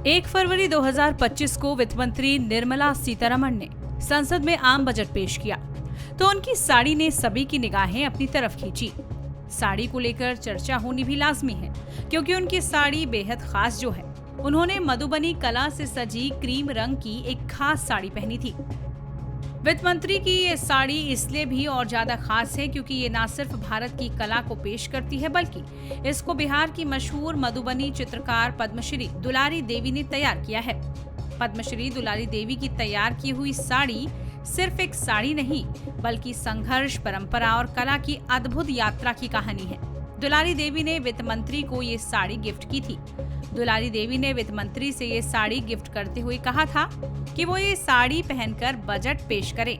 1 फरवरी 2025 को वित्त मंत्री निर्मला सीतारमण ने संसद में आम बजट पेश किया तो उनकी साड़ी ने सभी की निगाहें अपनी तरफ खींची। साड़ी को लेकर चर्चा होनी भी लाजमी है क्योंकि उनकी साड़ी बेहद खास जो है। उन्होंने मधुबनी कला से सजी क्रीम रंग की एक खास साड़ी पहनी थी। वित्त मंत्री की ये साड़ी इसलिए भी और ज्यादा खास है क्योंकि ये न सिर्फ भारत की कला को पेश करती है बल्कि इसको बिहार की मशहूर मधुबनी चित्रकार पद्मश्री दुलारी देवी ने तैयार किया है। पद्मश्री दुलारी देवी की तैयार की हुई साड़ी सिर्फ एक साड़ी नहीं बल्कि संघर्ष, परंपरा और कला की अद्भुत यात्रा की कहानी है। दुलारी देवी ने वित्त मंत्री को ये साड़ी गिफ्ट की थी। दुलारी देवी ने वित्त मंत्री से ये साड़ी गिफ्ट करते हुए कहा था कि वो ये साड़ी पहनकर बजट पेश करें।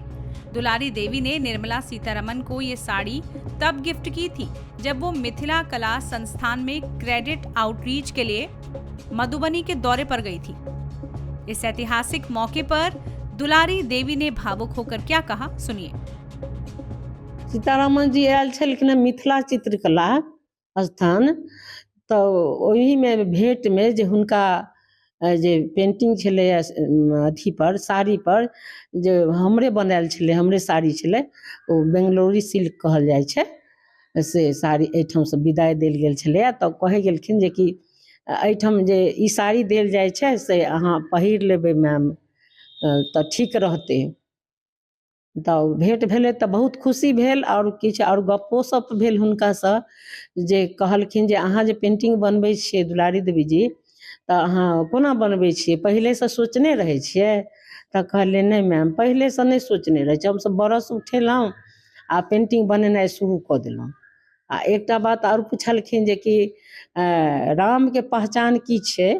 दुलारी देवी ने निर्मला सीतारमण को ये साड़ी तब गिफ्ट की थी जब वो मिथिला कला संस्थान में क्रेडिट आउटरीच के लिए मधुबनी के दौरे पर गई थी। इस ऐतिहासिक मौके पर दुलारी देवी ने भावुक होकर क्या कहा, सुनिए। सीतारमण जी आयल छलखिन मिथिला चित्रकला स्थान, तो ओही में भेंट में जे हुनका जे पेंटिंग छलै अथी पर साड़ी पर जे हमरे बनायल छलै, हमरे साड़ी छलै, ओ बेंगलोरी सिल्क कहल जाइ छै, से साड़ी एहिठाम से विदाई देल गेल छलै। तऽ कहै गेलखिन जे कि एहिठाम जे ई साड़ी देल जाइ छै से अहाँ पहिर लेबै मैम तऽ ठीक रहतै। तऽ भेंट भेलै तऽ बहुत खुशी भेल और किछु और गप्पो सप भेल हुनकासँ जे कहलखिन जे अहाँ जे पेंटिंग बनबै छियै दुलारी देवी जी तऽ अहाँ कोना बनबै छियै, पहिलेसँ सोचने रहै छियै? तऽ कहलियै नहि मैम, पहिलेसँ नहि सोचने रहै छियै, हमसब बरस उठेलहुँ आ पेंटिंग बनेनाइ शुरू कऽ देलहुँ। आ एकटा बात और पुछलखिन जे कि रामके पहचान की छै?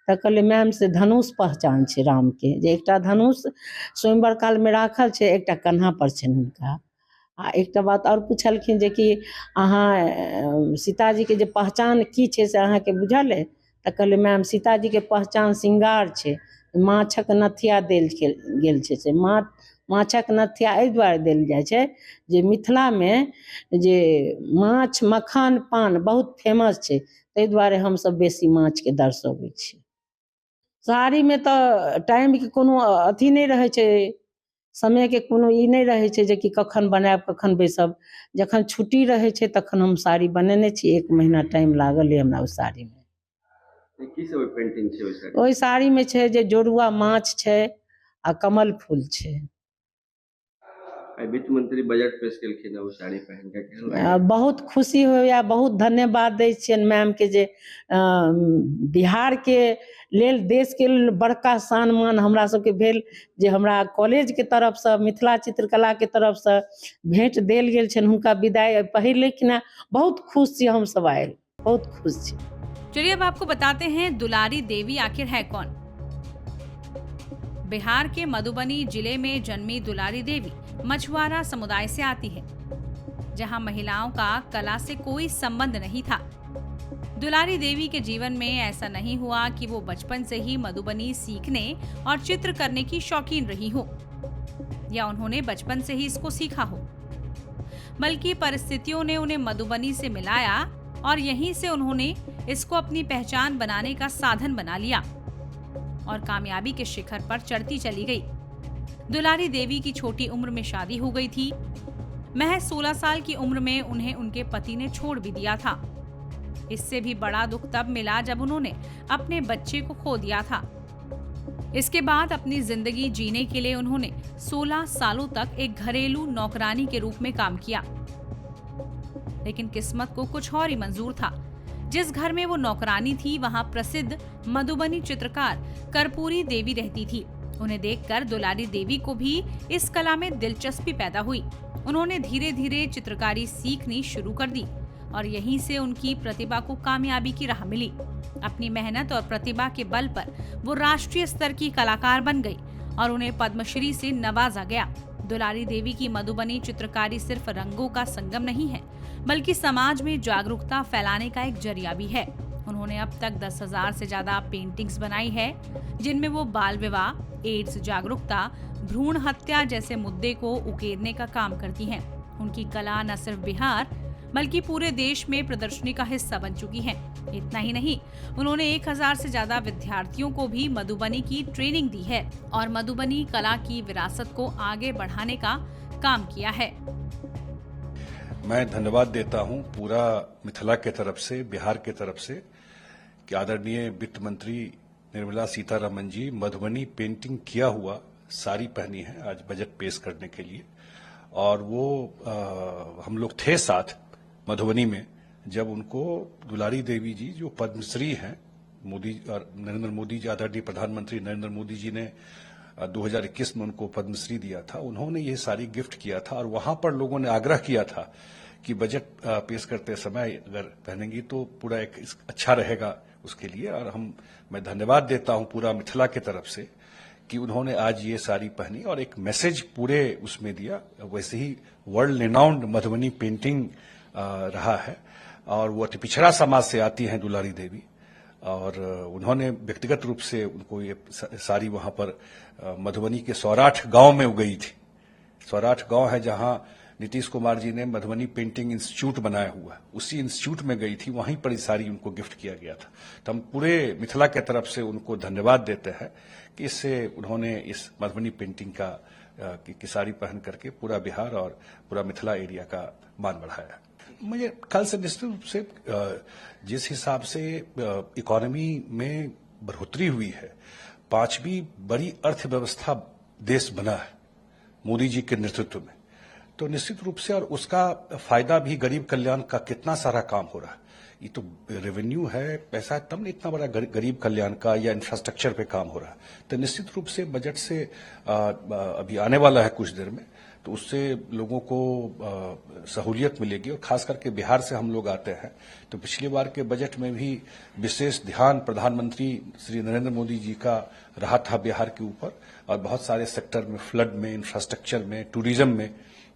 तऽ कहलियै मैम से धनुष पहचान छै रामके, जे एकटा धनुष स्वयंवर कालमे राखल छै, एकटा कन्हा पर छनि हुनका। आ एकटा बात और पुछलखिन जे कि अहाँ सीताजीके जे पहचान की छै से अहाँके बुझल अइ? तऽ कहलियै मैम सीताजीके पहचान श्रृंगार छै, माछक नथिया देल गेल छै। से माछक नथिया एहि दुआरे देल जाइ छै जे मिथिलामे जे माछ, मखान, पान बहुत फेमस छै, ताहि दुआरे हमसब बेसी माछके दर्शबै छी। साड़ीमे तऽ टाइमके कोनो अथी नहि रहै छै, समयके कोनो ई नहि रहै छै जे कि कखन बनायब कखन बैसब। जखन छुट्टी रहै छै तखन हम साड़ी बनेने छी। 1 महीना टाइम लागल है हमरा ओहि साड़ीमे। की सब पेंटिंग छै ओहि साड़ी? ओहि साड़ीमे छै जे जोड़ुआ माछ छै आ कमल फूल छै। वित्त मंत्री बजट पेश केलखिन ओ साड़ी पहन के, केहन लागल? बहुत खुशी होइया, बहुत धन्यवाद दै छियनि मैम के जे बिहार के लेल, देश के लेल बड़का सम्मान हमरा सबके भेल जे हमरा कॉलेज के तरफ से, मिथिला चित्रकला के तरफ से भेंट देल गेल छनि। हुनका विदाई पहिरलखिन। बहुत खुश छी हम सब, आए बहुत खुश छी। चलिए अब आपको बताते हैं दुलारी देवी आखिर है कौन। बिहार के मधुबनी जिले में जन्मी दुलारी देवी मछुआरा समुदाय से आती है, जहां महिलाओं का कला से कोई संबंध नहीं था। दुलारी देवी के जीवन में ऐसा नहीं हुआ कि वो बचपन से ही मधुबनी सीखने और चित्र करने की शौकीन रही हो या उन्होंने बचपन से ही इसको सीखा हो, बल्कि परिस्थितियों ने उन्हें मधुबनी से मिलाया और यहीं से उन्होंने इसको अपनी पहचान बनाने का साधन बना लिया और कामयाबी के शिखर पर चढ़ती चली गई। दुलारी देवी की छोटी उम्र में शादी हो गई थी। महज 16 साल की उम्र में उन्हें उनके पति ने छोड़ भी दिया था। इससे भी बड़ा दुख तब मिला जब उन्होंने अपने बच्चे को खो दिया था। इसके बाद अपनी जिंदगी जीने के लिए उन्होंने 16 सालों तक एक घरेलू नौकरानी के रूप में काम किया। लेकिन किस्मत को कुछ और ही मंजूर था। जिस घर में वो नौकरानी थी वहां प्रसिद्ध मधुबनी चित्रकार कर्पूरी देवी रहती थी। उन्हें देखकर दुलारी देवी को भी इस कला में दिलचस्पी पैदा हुई। उन्होंने धीरे धीरे चित्रकारी सीखनी शुरू कर दी और यहीं से उनकी प्रतिभा को कामयाबी की राह मिली। अपनी मेहनत और प्रतिभा के बल पर वो राष्ट्रीय स्तर की कलाकार बन गई और उन्हें पद्मश्री से नवाजा गया। दुलारी देवी की मधुबनी चित्रकारी सिर्फ रंगों का संगम नहीं है, बल्कि समाज में जागरूकता फैलाने का एक जरिया भी है। उन्होंने अब तक 10,000 से ज्यादा पेंटिंग्स बनाई है, जिनमें वो बाल विवाह, एड्स जागरूकता, भ्रूण हत्या जैसे मुद्दे को उकेरने का काम करती हैं। उनकी कला न सिर्फ बिहार बल्कि पूरे देश में प्रदर्शनी का हिस्सा बन चुकी हैं। इतना ही नहीं, उन्होंने 1000 से ज्यादा विद्यार्थियों को भी मधुबनी की ट्रेनिंग दी है और मधुबनी कला की विरासत को आगे बढ़ाने का काम किया है। मैं धन्यवाद देता हूं पूरा मिथिला के तरफ से, बिहार के तरफ से कि आदरणीय वित्त मंत्री निर्मला सीतारमण जी मधुबनी पेंटिंग किया हुआ साड़ी पहनी है आज बजट पेश करने के लिए। और वो हम लोग थे साथ मधुबनी में जब उनको दुलारी देवी जी जो पद्मश्री हैं, मोदी और नरेंद्र मोदी जी, आदरणीय प्रधानमंत्री नरेंद्र मोदी जी ने 2021 में उनको पद्मश्री दिया था। उन्होंने ये साड़ी गिफ्ट किया था और वहां पर लोगों ने आग्रह किया था कि बजट पेश करते समय अगर पहनेंगी तो पूरा एक अच्छा रहेगा उसके लिए। और मैं धन्यवाद देता हूं पूरा मिथिला के तरफ से कि उन्होंने आज ये साड़ी पहनी और एक मैसेज पूरे उसमें दिया। वैसे ही वर्ल्ड रिनाउंड मधुबनी पेंटिंग रहा है और वो अति पिछड़ा समाज से आती हैं दुलारी देवी और उन्होंने व्यक्तिगत रूप से उनको ये साड़ी वहां पर मधुबनी के सौराठ गांव में उगई थी। सौराठ गांव है जहां नीतीश कुमार जी ने मधुबनी पेंटिंग इंस्टीट्यूट बनाया हुआ है, उसी इंस्टीट्यूट में गई थी, वहीं पर ये साड़ी उनको गिफ्ट किया गया था। तो हम पूरे मिथिला के तरफ से उनको धन्यवाद देते हैं कि इससे उन्होंने इस मधुबनी पेंटिंग की साड़ी पहन करके पूरा बिहार और पूरा मिथिला एरिया का मान बढ़ाया। मुझे कल से निश्चित रूप से जिस हिसाब से इकोनॉमी में बढ़ोतरी हुई है, 5वीं बड़ी अर्थव्यवस्था देश बना है मोदी जी के नेतृत्व में, तो निश्चित रूप से और उसका फायदा भी गरीब कल्याण का कितना सारा काम हो रहा है। ये तो रेवेन्यू है, पैसा है, तब नहीं इतना बड़ा गरीब कल्याण का या इंफ्रास्ट्रक्चर पे काम हो रहा है। तो निश्चित रूप से बजट से अभी आने वाला है कुछ देर में, तो उससे लोगों को सहूलियत मिलेगी। और खास करके बिहार से हम लोग आते हैं, तो पिछली बार के बजट में भी विशेष ध्यान प्रधानमंत्री श्री नरेंद्र मोदी जी का रहा था बिहार के ऊपर और बहुत सारे सेक्टर में, फ्लड में, इंफ्रास्ट्रक्चर में, टूरिज्म में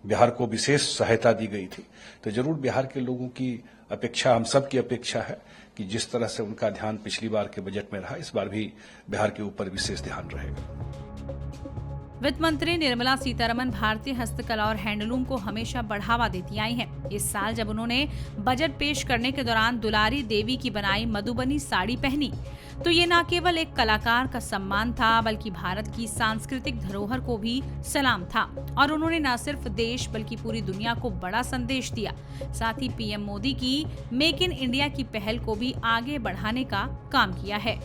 बिहार को विशेष सहायता दी गई थी। तो जरूर बिहार के लोगों की अपेक्षा, हम सब की अपेक्षा है कि जिस तरह से उनका ध्यान पिछली बार के बजट में रहा, इस बार भी बिहार के ऊपर विशेष ध्यान रहेगा। वित्त मंत्री निर्मला सीतारमण भारतीय हस्तकला और हैंडलूम को हमेशा बढ़ावा देती आई हैं। इस साल जब उन्होंने बजट पेश करने के दौरान दुलारी देवी की बनाई मधुबनी साड़ी पहनी, तो ये न केवल एक कलाकार का सम्मान था, बल्कि भारत की सांस्कृतिक धरोहर को भी सलाम था। और उन्होंने न सिर्फ देश बल्कि पूरी दुनिया को बड़ा संदेश दिया। साथ ही पीएम मोदी की मेक इन इंडिया की पहल को भी आगे बढ़ाने का काम किया है।